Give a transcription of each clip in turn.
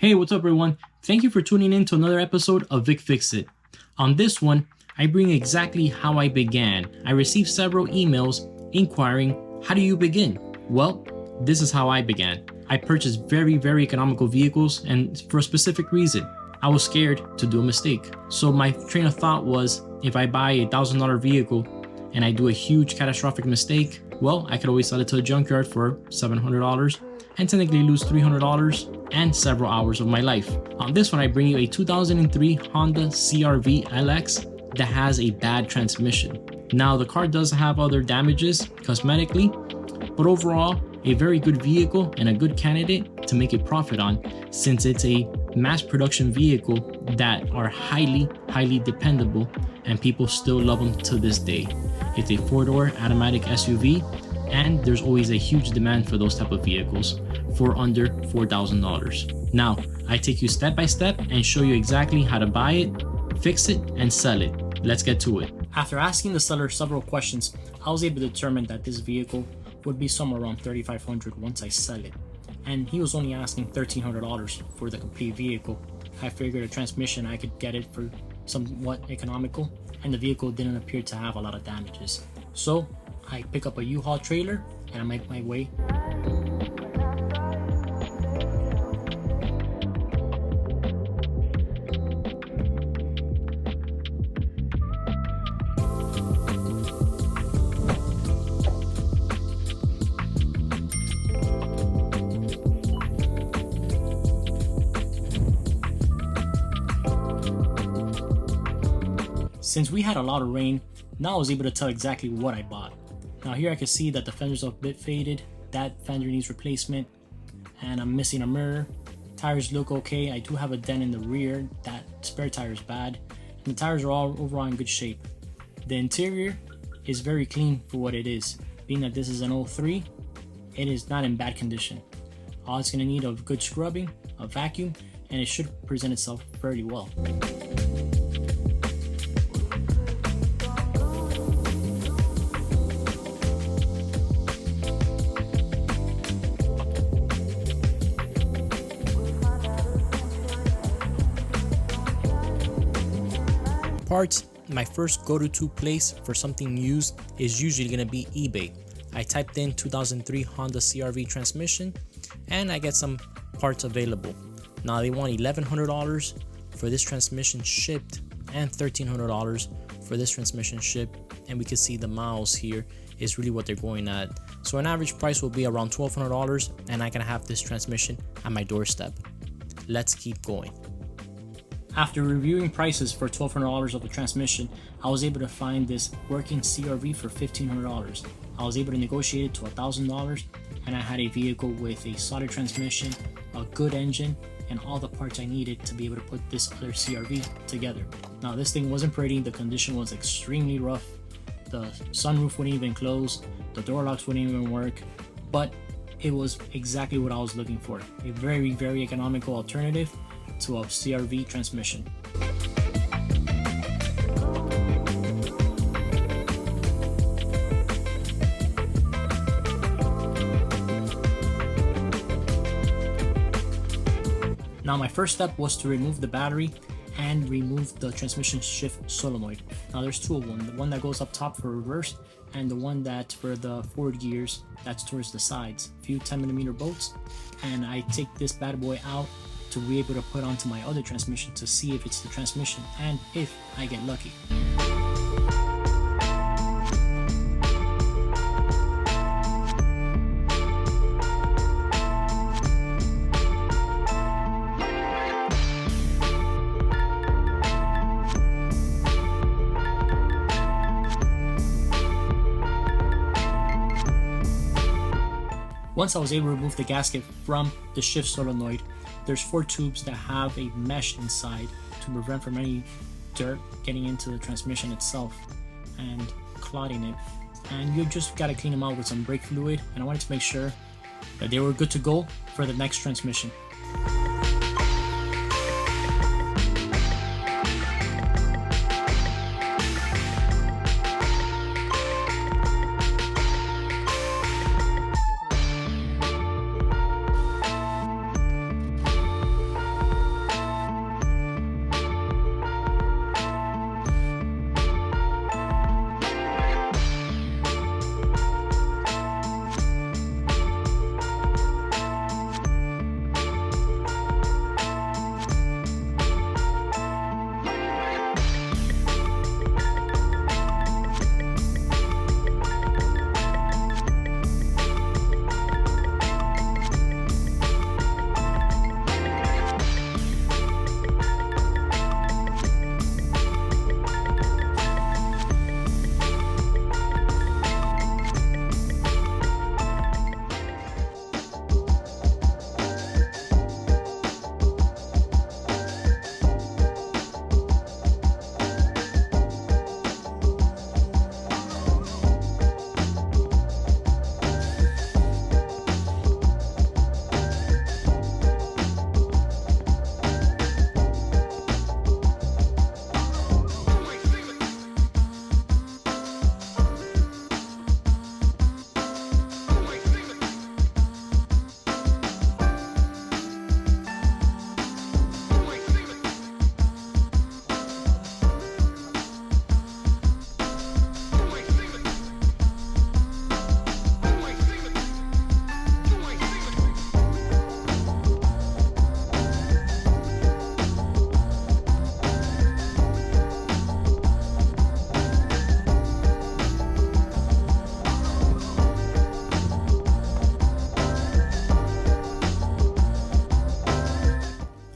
Hey, what's up everyone? Thank you for tuning in to another episode of Vic Fix It. On this one, I bring exactly how I began. I received several emails inquiring, how do you begin? Well, this is how I began. I purchased very economical vehicles, and for a specific reason. I was scared to do a mistake. So my train of thought was, if I buy a $1,000 vehicle and I do a huge catastrophic mistake, well, I could always sell it to a junkyard for $700 and technically lose $300 and several hours of my life. On this one, I bring you a 2003 Honda CRV LX that has a bad transmission. Now, the car does have other damages cosmetically, but overall, a very good vehicle and a good candidate to make a profit on, since it's a mass production vehicle that are highly dependable and people still love them to this day. It's a 4-door automatic SUV, and there's always a huge demand for those type of vehicles for under $4,000. Now, I take you step by step and show you exactly how to buy it, fix it, and sell it. Let's get to it. After asking the seller several questions, I was able to determine that this vehicle would be somewhere around $3,500 once I sell it. And he was only asking $1,300 for the complete vehicle. I figured a transmission, I could get it for somewhat economical, and the vehicle didn't appear to have a lot of damages. So I pick up a U-Haul trailer and I make my way. Since we had a lot of rain, now I was able to tell exactly what I bought. Now here I can see that the fender's a bit faded, that fender needs replacement, and I'm missing a mirror. Tires look okay. I do have a dent in the rear, that spare tire is bad, and the tires are all overall in good shape. The interior is very clean for what it is. Being that this is an 03, it is not in bad condition. All it's going to need a good scrubbing, a vacuum, and it should present itself fairly well. Parts, my first go-to place for something used is usually going to be eBay. I typed in 2003 Honda CRV transmission and I get some parts available. Now they want $1,100 for this transmission shipped and $1,300 for this transmission shipped, and we can see the miles here is really what they're going at. So an average price will be around $1,200 and I can have this transmission at my doorstep. Let's keep going. After reviewing prices for $1,200 of the transmission, I was able to find this working CRV for $1,500. I was able to negotiate it to $1,000, and I had a vehicle with a solid transmission, a good engine, and all the parts I needed to be able to put this other CRV together. Now this thing wasn't pretty, the condition was extremely rough, the sunroof wouldn't even close, the door locks wouldn't even work, but it was exactly what I was looking for. A very economical alternative to a CRV transmission. Now my first step was to remove the battery and remove the transmission shift solenoid. Now there's two of them, the one that goes up top for reverse and the one that for the forward gears that's towards the sides. A few 10mm bolts, and I take this bad boy out to be able to put onto my other transmission to see if it's the transmission and if I get lucky. Once I was able to remove the gasket from the shift solenoid, there's 4 tubes that have a mesh inside to prevent from any dirt getting into the transmission itself and clogging it. And you just gotta clean them out with some brake fluid, and I wanted to make sure that they were good to go for the next transmission.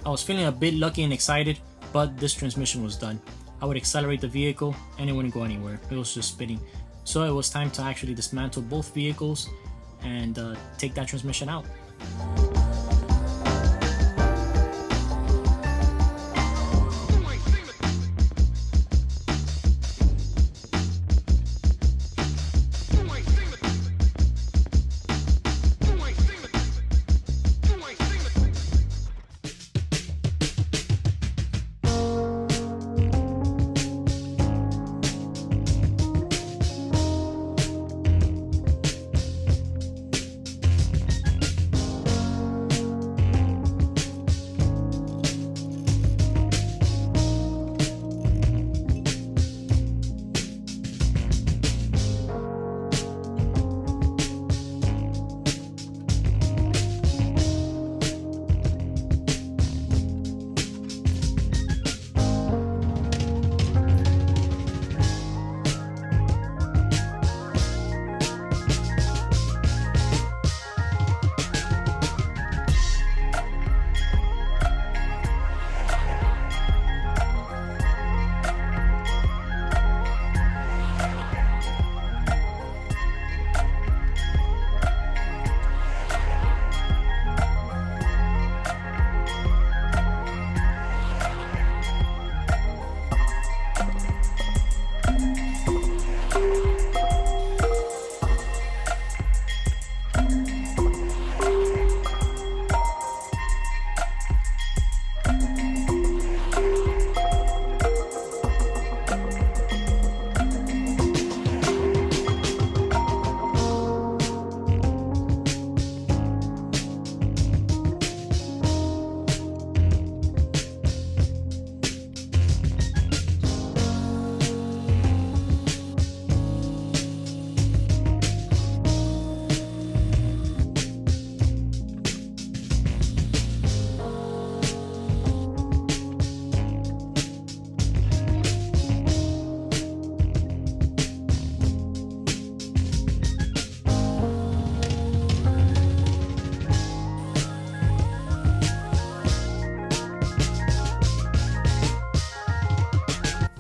I was feeling a bit lucky and excited, but this transmission was done. I would accelerate the vehicle and it wouldn't go anywhere. It was just spinning. So it was time to actually dismantle both vehicles and take that transmission out.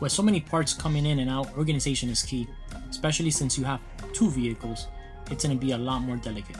With so many parts coming in and out, organization is key, especially since you have two vehicles. It's going to be a lot more delicate.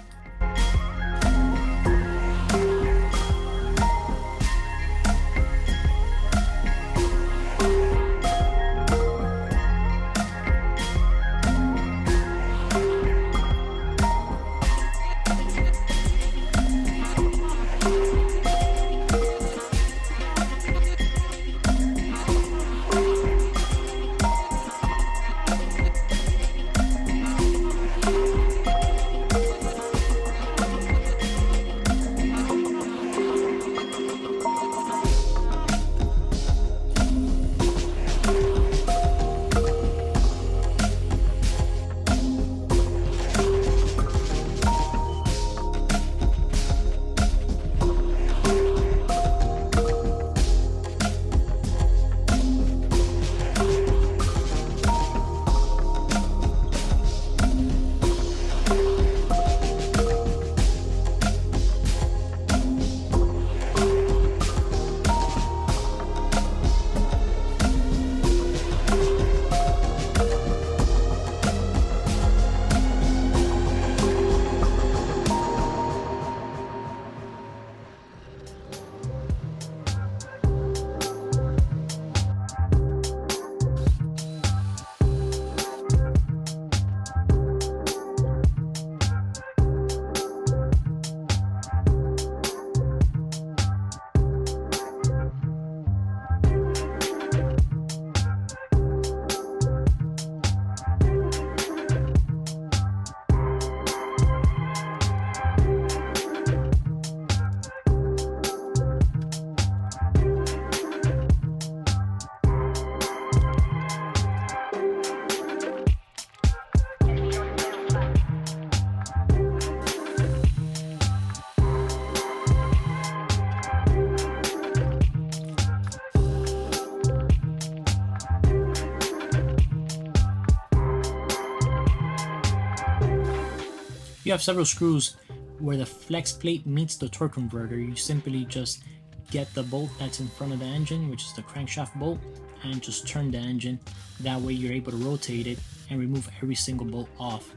You have several screws where the flex plate meets the torque converter. You simply just get the bolt that's in front of the engine, which is the crankshaft bolt, and just turn the engine. That way you're able to rotate it and remove every single bolt off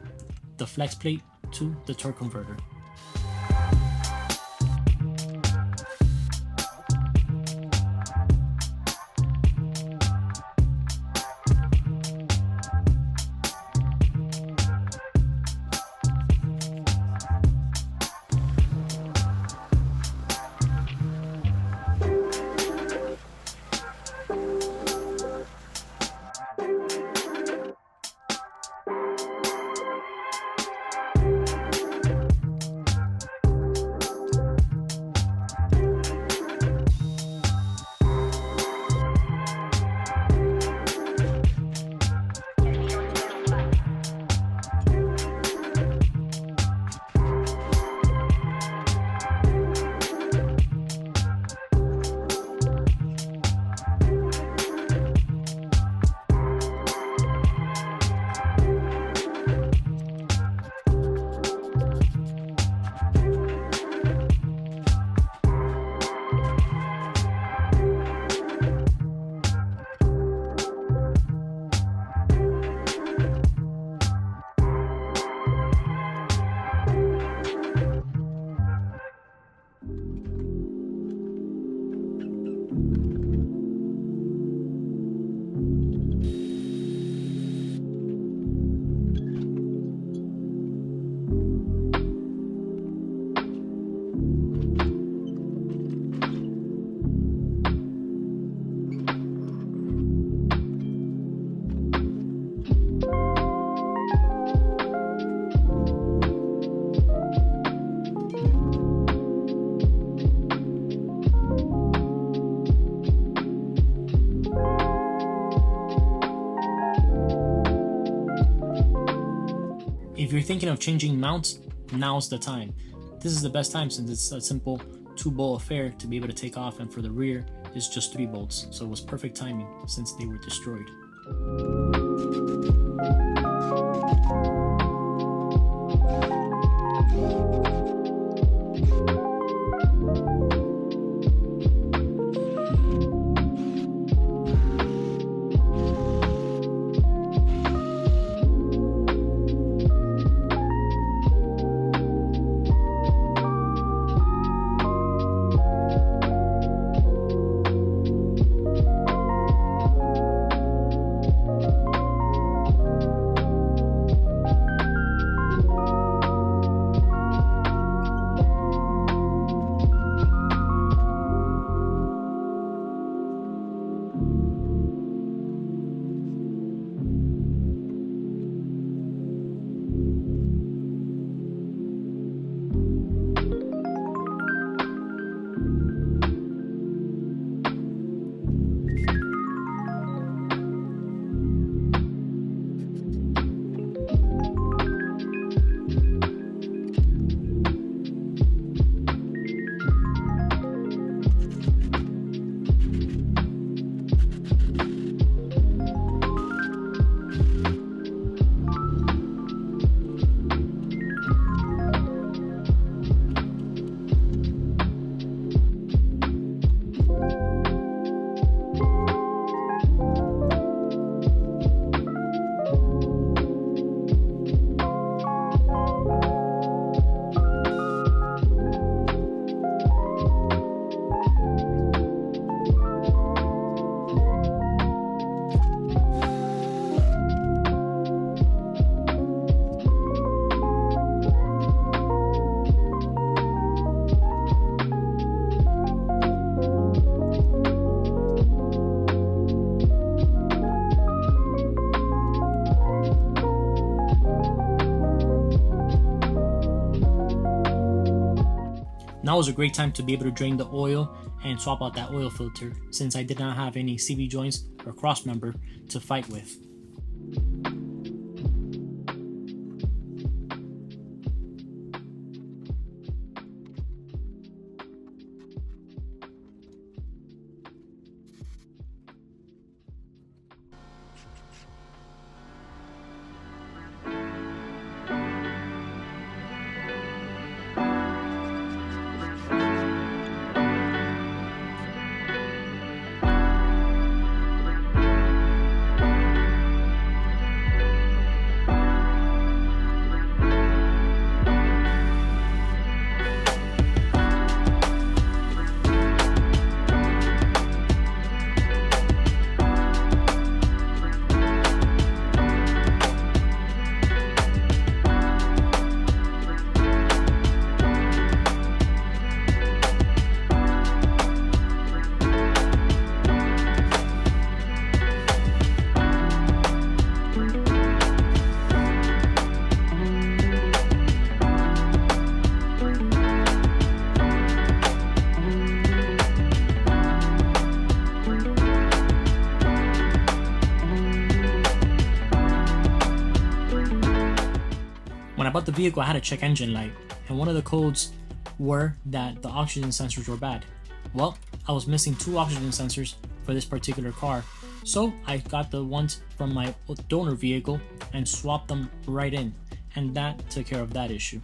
the flex plate to the torque converter. If you're thinking of changing mounts, now's the time. This is the best time since it's a simple 2-bolt affair to be able to take off, and for the rear is just 3 bolts, so it was perfect timing since they were destroyed. Now was a great time to be able to drain the oil and swap out that oil filter, since I did not have any CV joints or cross member to fight with. the vehicle, I had a check engine light, and one of the codes were that the oxygen sensors were bad. Well, I was missing 2 oxygen sensors for this particular car, so I got the ones from my donor vehicle and swapped them right in, and that took care of that issue.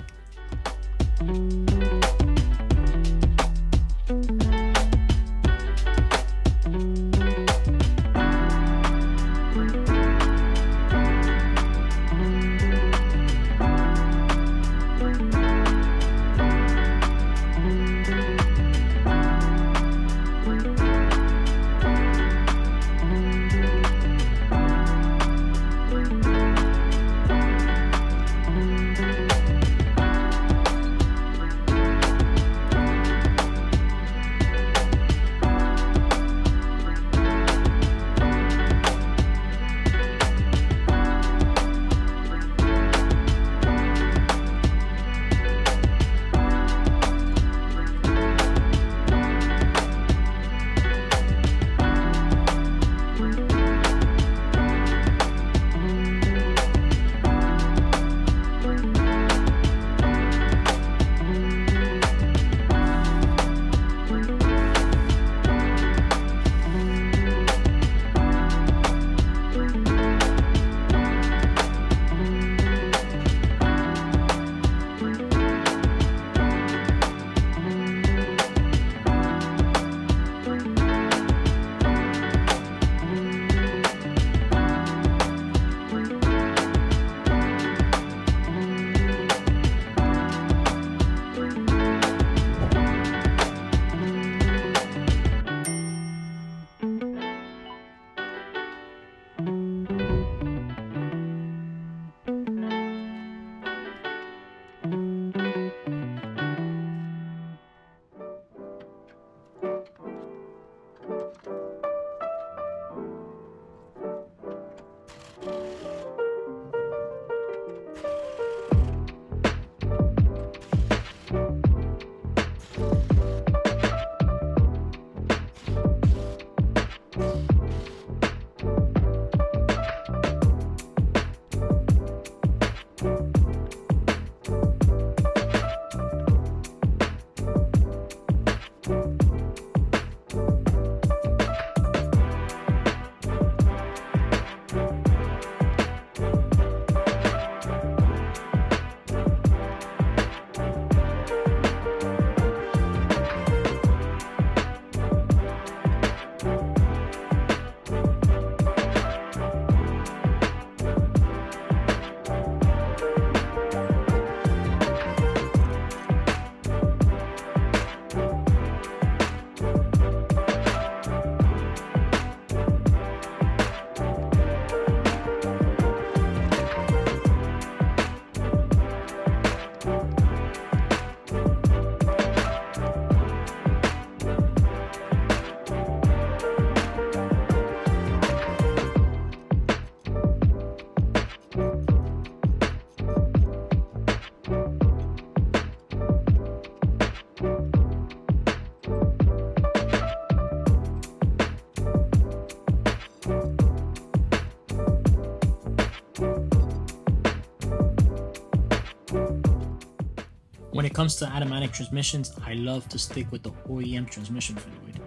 When it comes to automatic transmissions, I love to stick with the OEM transmission fluid.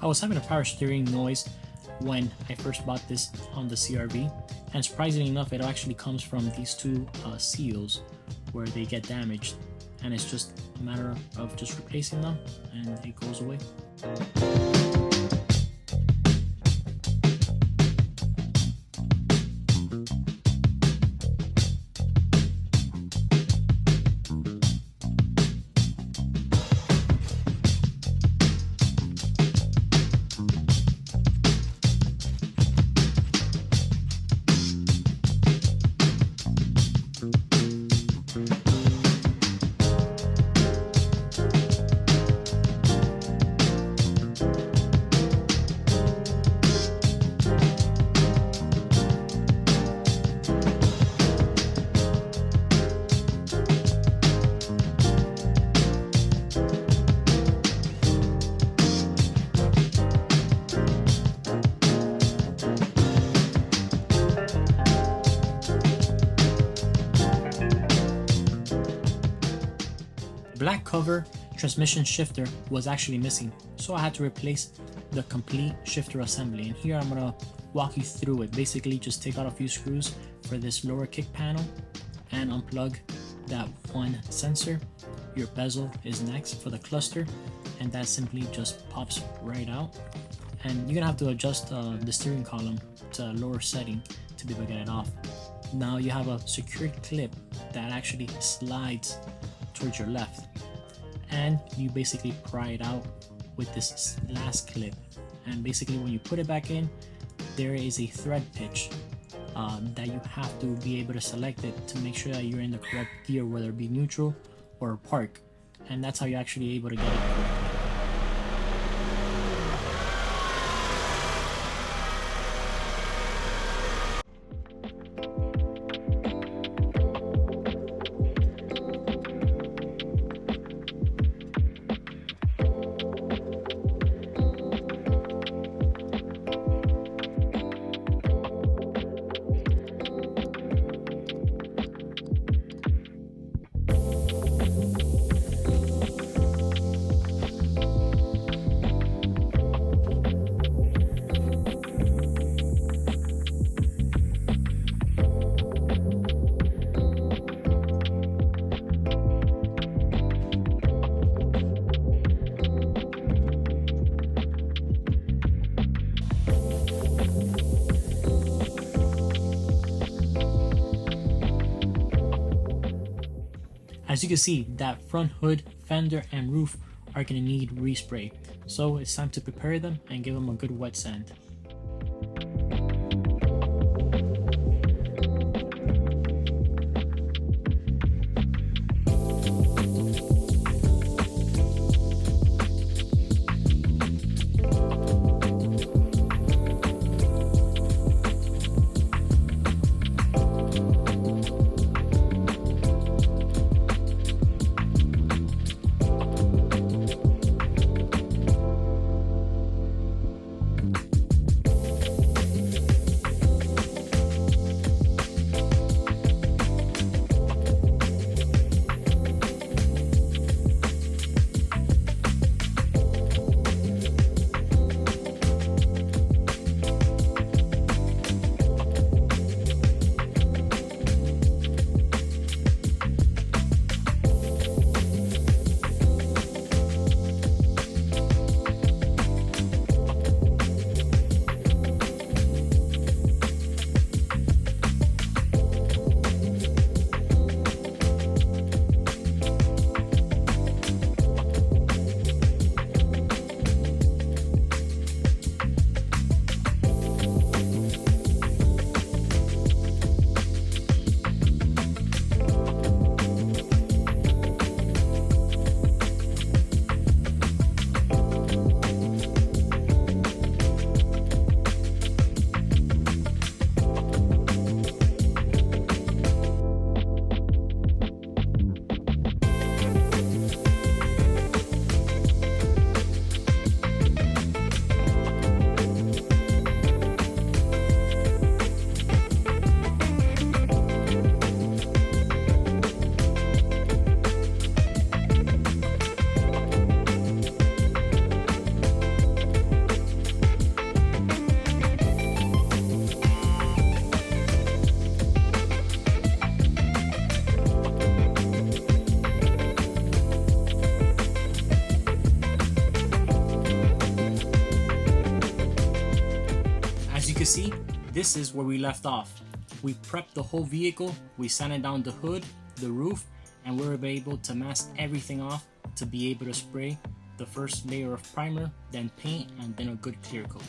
I was having a power steering noise when I first bought this Honda CRV, and surprisingly enough, it actually comes from these two seals where they get damaged, and it's just a matter of just replacing them and it goes away. Black cover transmission shifter was actually missing, so I had to replace the complete shifter assembly, and here I'm gonna walk you through it. Basically, just take out a few screws for this lower kick panel and unplug that one sensor. Your bezel is next for the cluster, and that simply just pops right out, and you're gonna have to adjust the steering column to a lower setting to be able to get it off. Now you have a secured clip that actually slides towards your left, and you basically pry it out with this last clip, and basically when you put it back in, there is a thread pitch that you have to be able to select it to make sure that you're in the correct gear, whether it be neutral or park, and that's how you're actually able to get it correct. As you can see, that front hood, fender, and roof are going to need respray, so it's time to prepare them and give them a good wet sand. This is where we left off. We prepped the whole vehicle, we sanded down the hood, the roof, and we were able to mask everything off to be able to spray the first layer of primer, then paint, and then a good clear coat.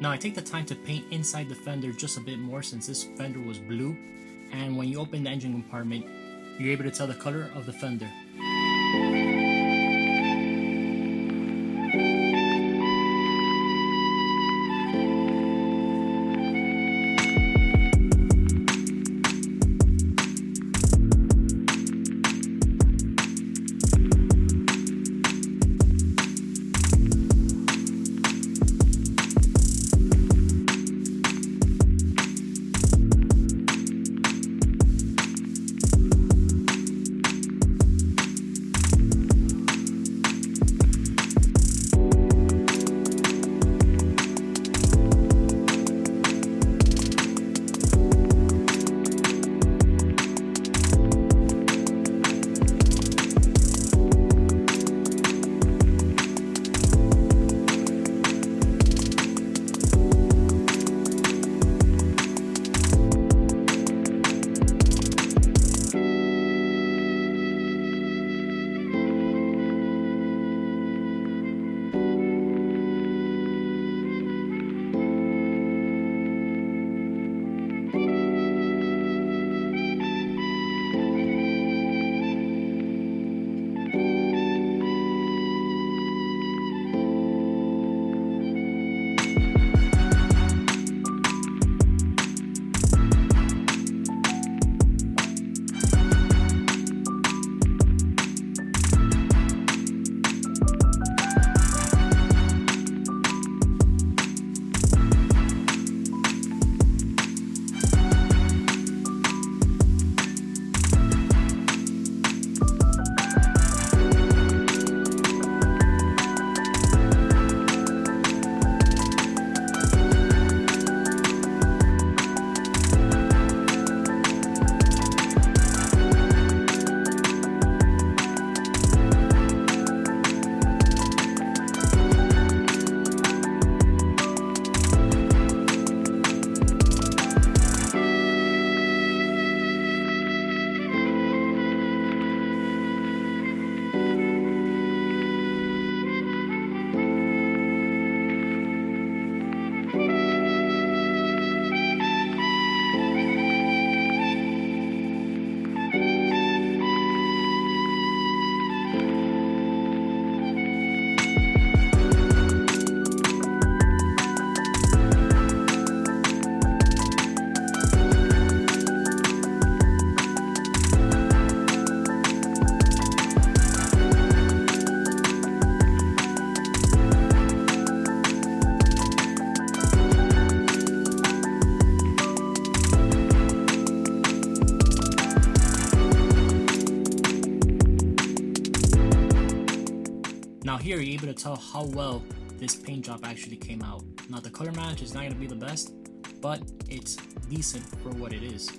Now I take the time to paint inside the fender just a bit more since this fender was blue, and when you open the engine compartment, you're able to tell the color of the fender. here you're able to tell how well this paint job actually came out. Now the color match is not going to be the best, but it's decent for what it is.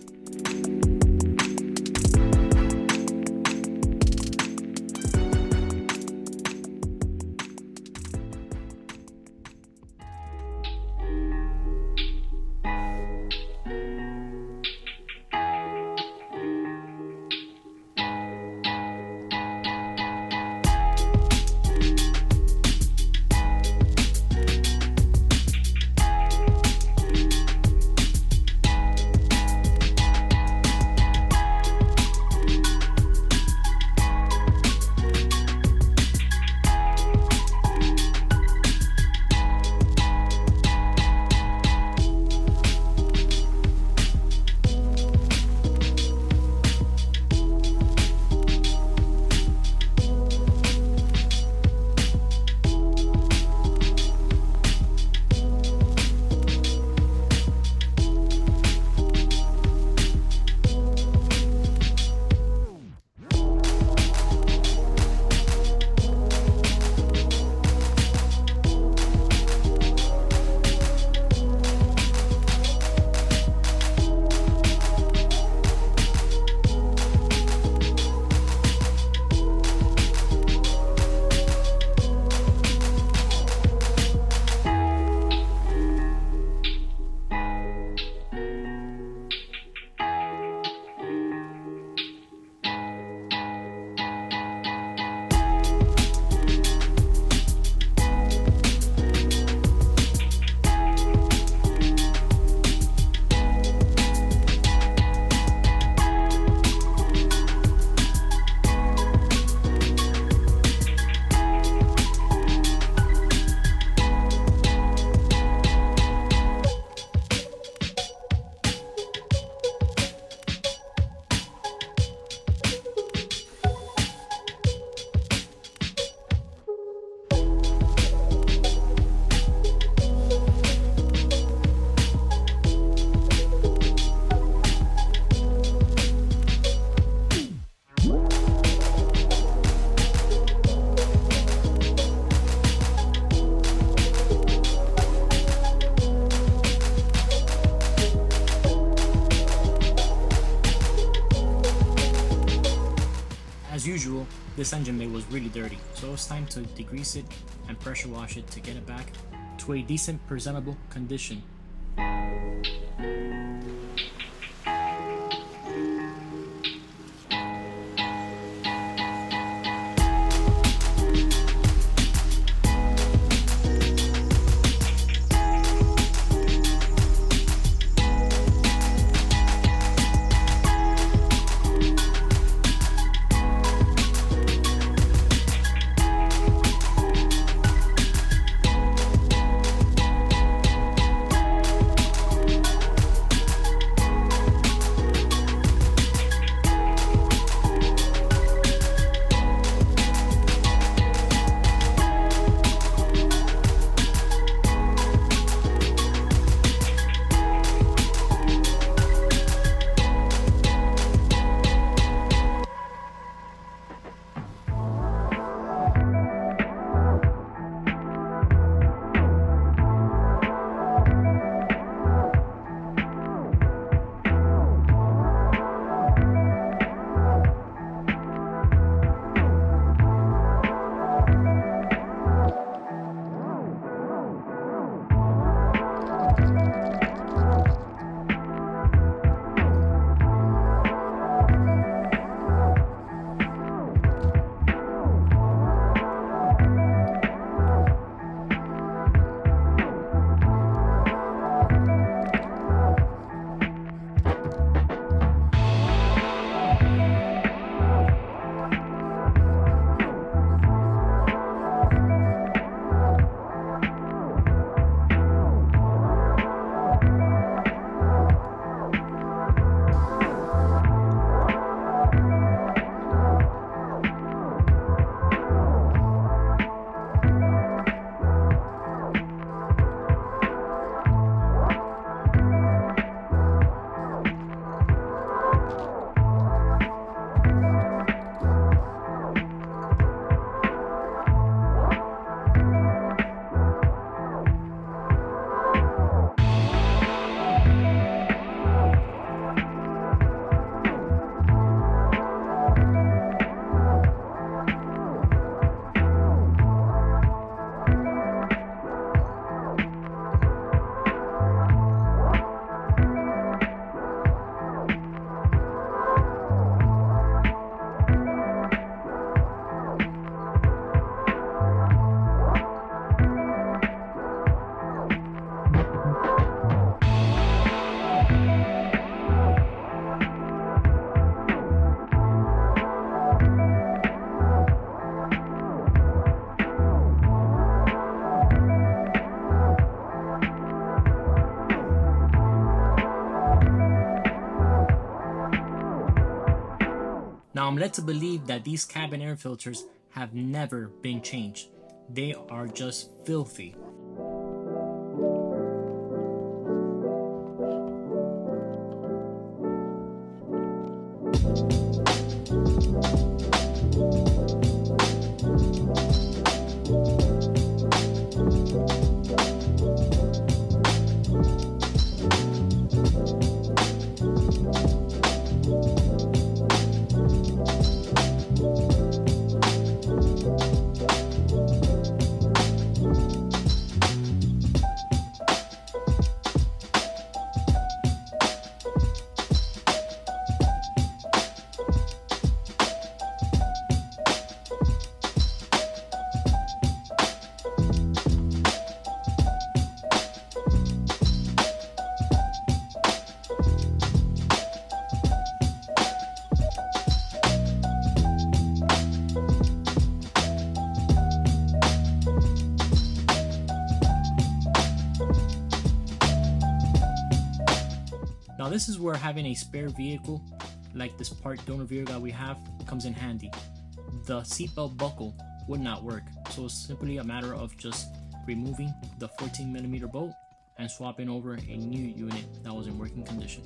As usual, this engine bay was really dirty, so it was time to degrease it and pressure wash it to get it back to a decent, presentable condition. Now I'm led to believe that these cabin air filters have never been changed. They are just filthy. Now this is where having a spare vehicle like this part donor vehicle that we have comes in handy. The seatbelt buckle would not work, so it's simply a matter of just removing the 14mm bolt and swapping over a new unit that was in working condition.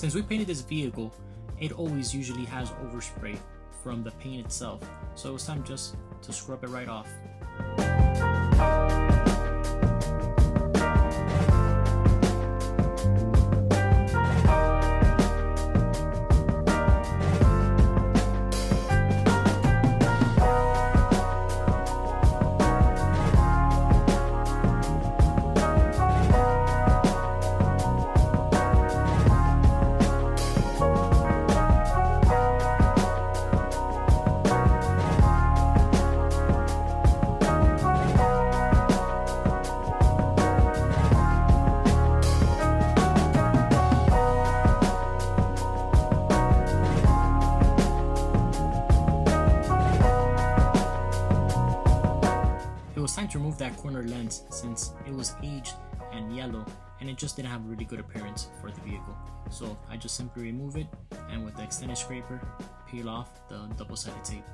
Since we painted this vehicle, it always usually has overspray from the paint itself, so it's time just to scrub it right off. 500 lens since it was aged and yellow and it just didn't have a really good appearance for the vehicle. So I just simply remove it and with the extended scraper peel off the double-sided tape.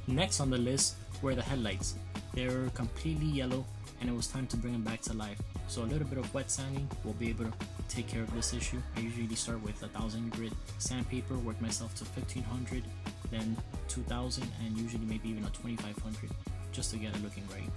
Next on the list were the headlights. They were completely yellow and it was time to bring them back to life. So a little bit of wet sanding will be able to take care of this issue. I usually start with 1000 grit sandpaper, work myself to 1500, then 2000, and usually maybe even a 2500 just to get it looking right.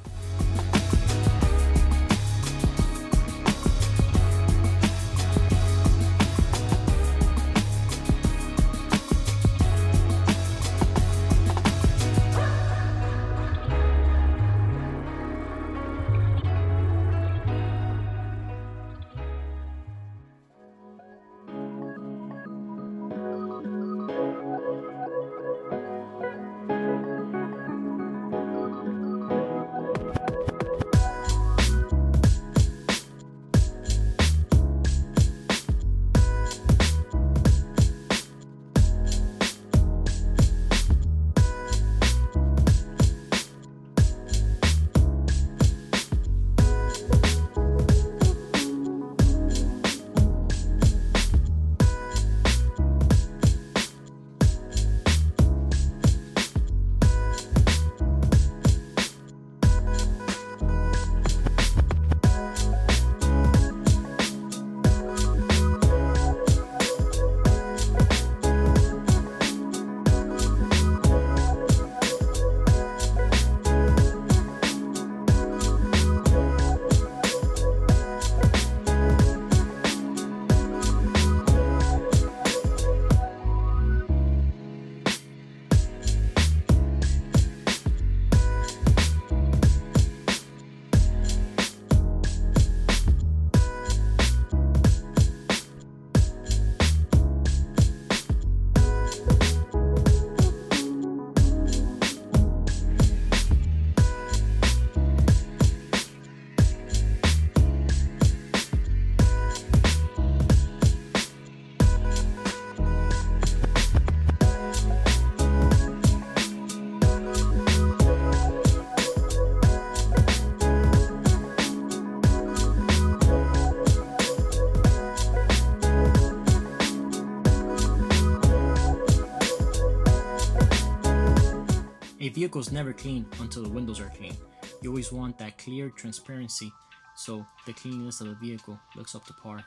A vehicle's never clean until the windows are clean. You always want that clear transparency so the cleanliness of the vehicle looks up to par.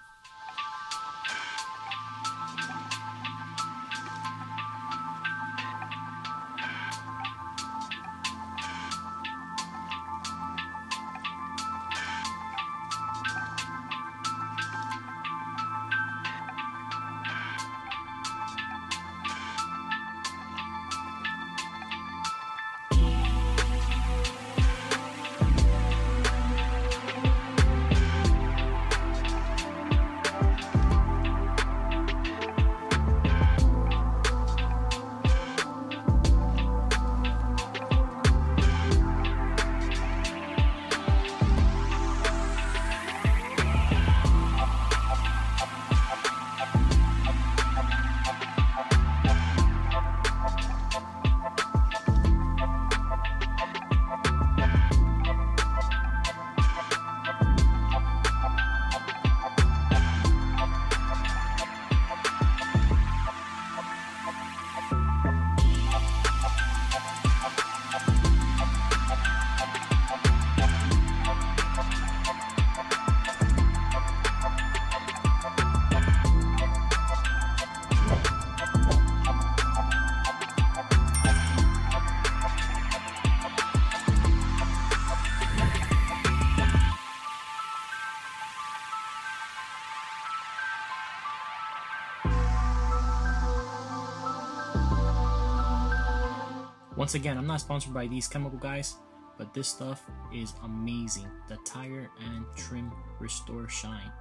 Once again, I'm not sponsored by these chemical guys, but this stuff is amazing. The tire and trim restore shine.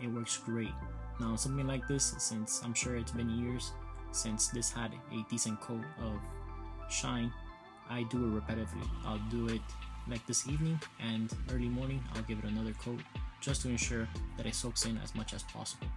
It works great. Now something like this, since I'm sure it's been years since this had a decent coat of shine, I do it repetitively. I'll do it like this evening, and early morning I'll give it another coat just to ensure that it soaks in as much as possible.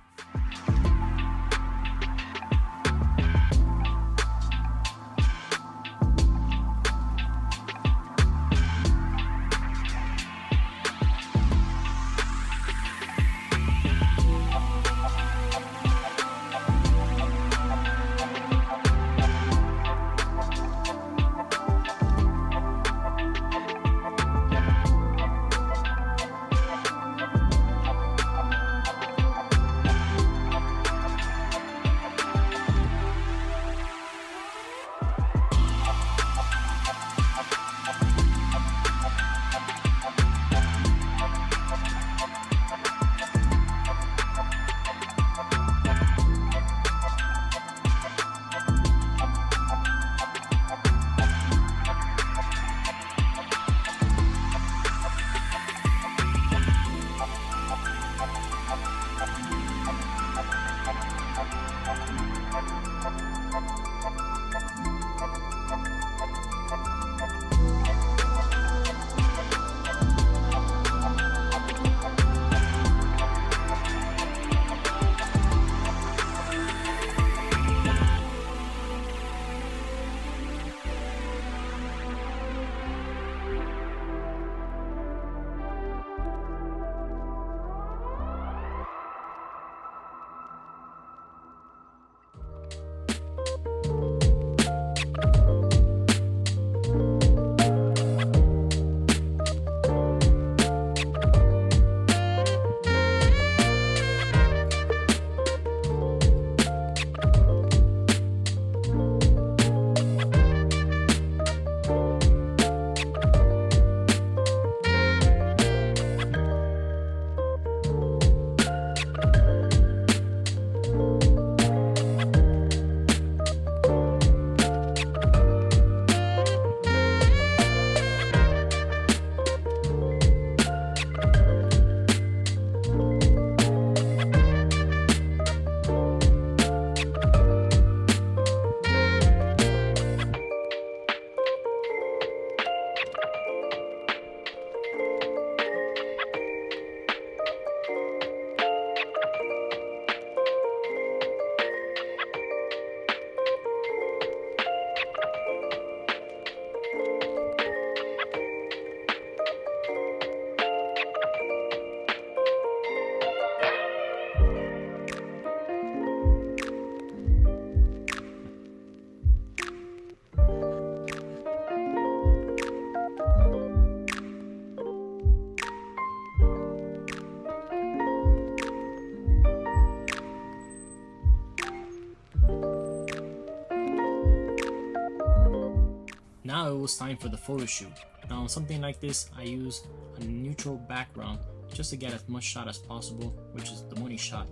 Now it was time for the photo shoot. Now on something like this, I use a neutral background just to get as much shot as possible, which is the money shot.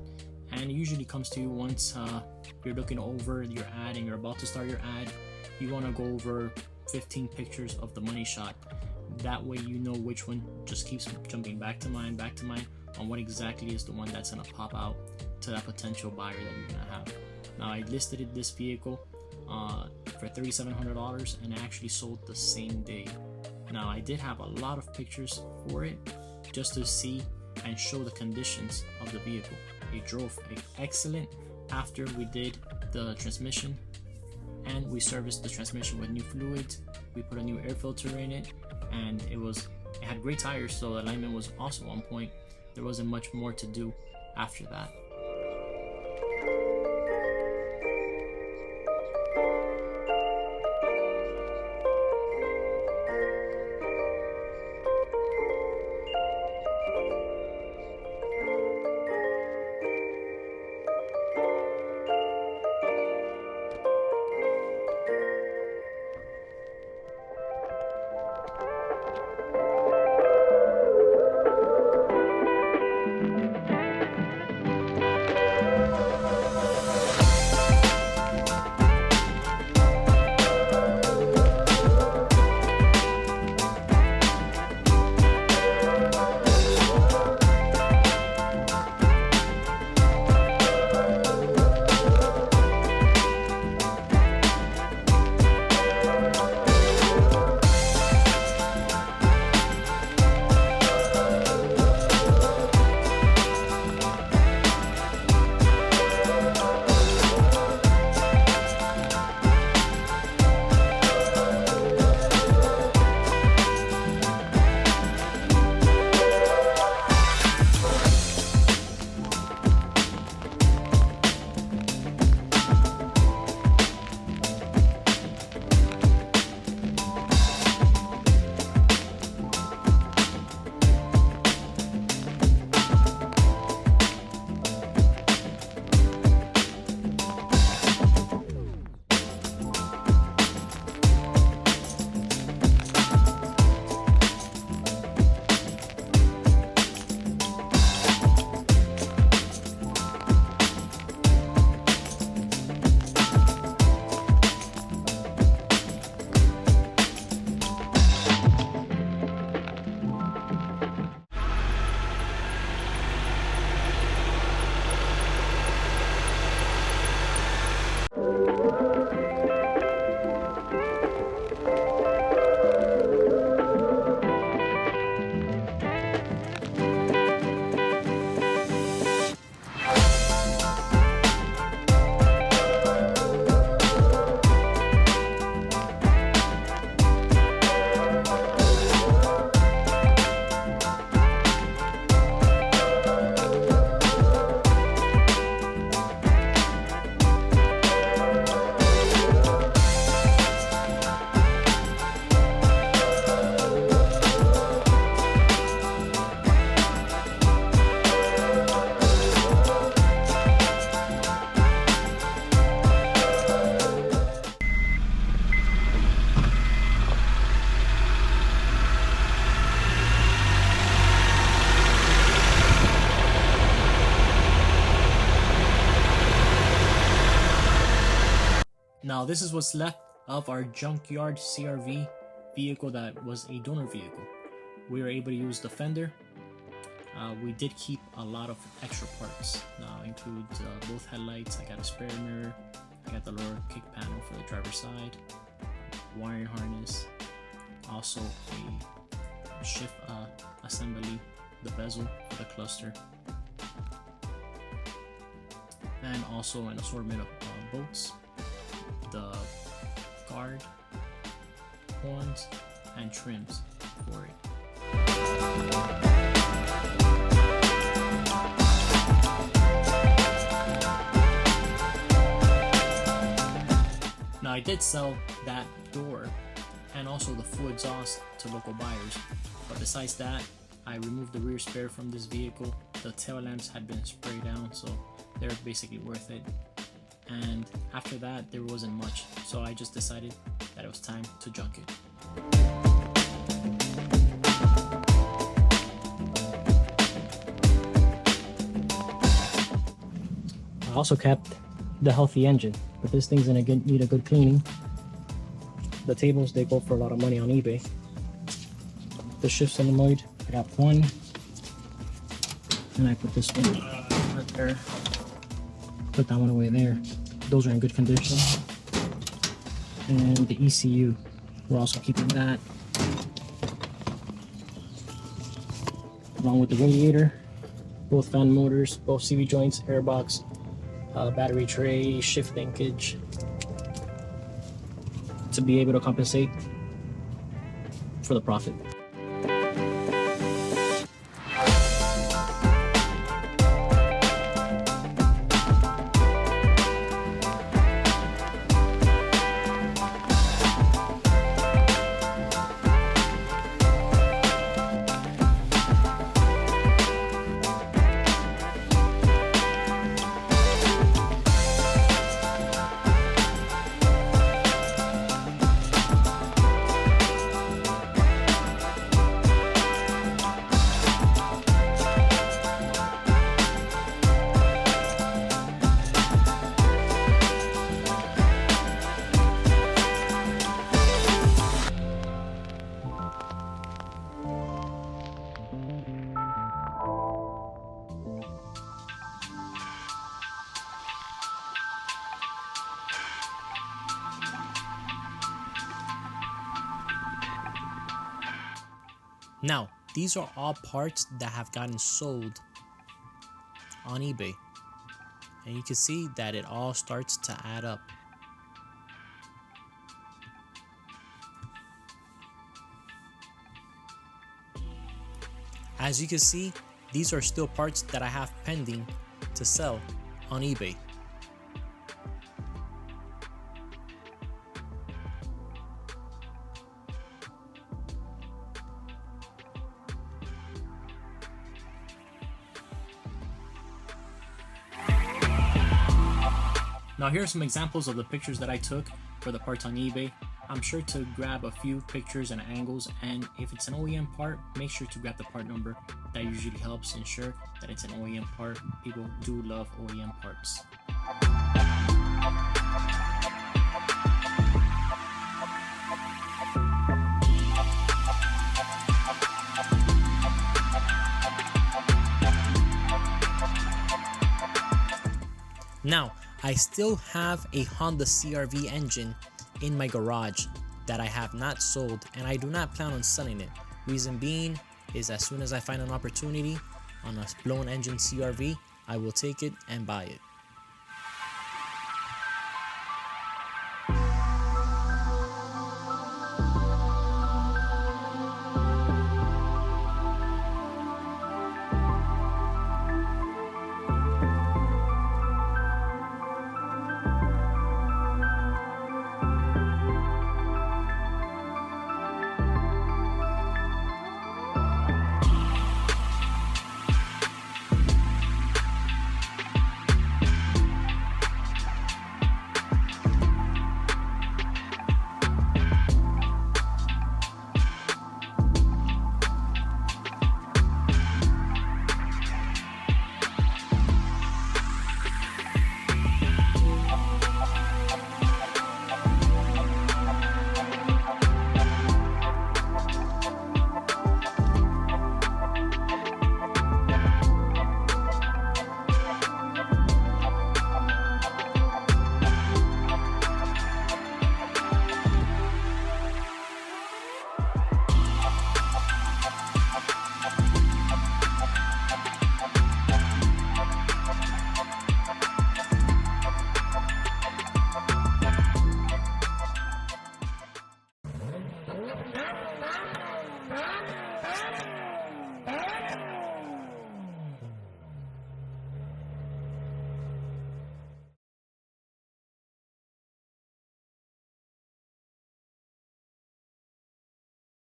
And it usually comes to you once you're looking over your ad and you're about to start your ad. You want to go over 15 pictures of the money shot. That way you know which one just keeps jumping back to mind on what exactly is the one that's going to pop out to that potential buyer that you're going to have. Now I listed this vehicle for $3,700 and actually sold the same day. Now I did have a lot of pictures for it just to see and show the conditions of the vehicle. It drove excellent after we did the transmission, and we serviced the transmission with new fluids. We put a new air filter in it, and it had great tires, so the alignment was also on point. There wasn't much more to do after that. Now this is what's left of our junkyard CRV vehicle that was a donor vehicle. We were able to use the fender. We did keep a lot of extra parts. Now includes both headlights. I got a spare mirror. I got the lower kick panel for the driver's side, wiring harness, also a shift assembly, the bezel for the cluster, and also an assortment of bolts, the guard, horns, and trims for it. Now I did sell that door and also the full exhaust to local buyers, but besides that, I removed the rear spare from this vehicle. The tail lamps had been sprayed down, so they're basically worth it. And after that, there wasn't much, so I just decided that it was time to junk it. I also kept the healthy engine, but this thing's gonna need a good cleaning. The tables, they go for a lot of money on eBay. The shift solenoid, I got one, and I put this one right there. Put that one away there. Those are in good condition. And the ECU, we're also keeping that, along with the radiator, both fan motors, both CV joints, airbox, battery tray, shift linkage, to be able to compensate for the profit. Now, these are all parts that have gotten sold on eBay, and you can see that it all starts to add up. As you can see, these are still parts that I have pending to sell on eBay. Now here are some examples of the pictures that I took for the parts on eBay. I'm sure to grab a few pictures and angles, and if it's an OEM part, make sure to grab the part number. That usually helps ensure that it's an OEM part. People do love OEM parts. Now, I still have a Honda CRV engine in my garage that I have not sold, and I do not plan on selling it. Reason being is as soon as I find an opportunity on a blown engine CRV, I will take it and buy it.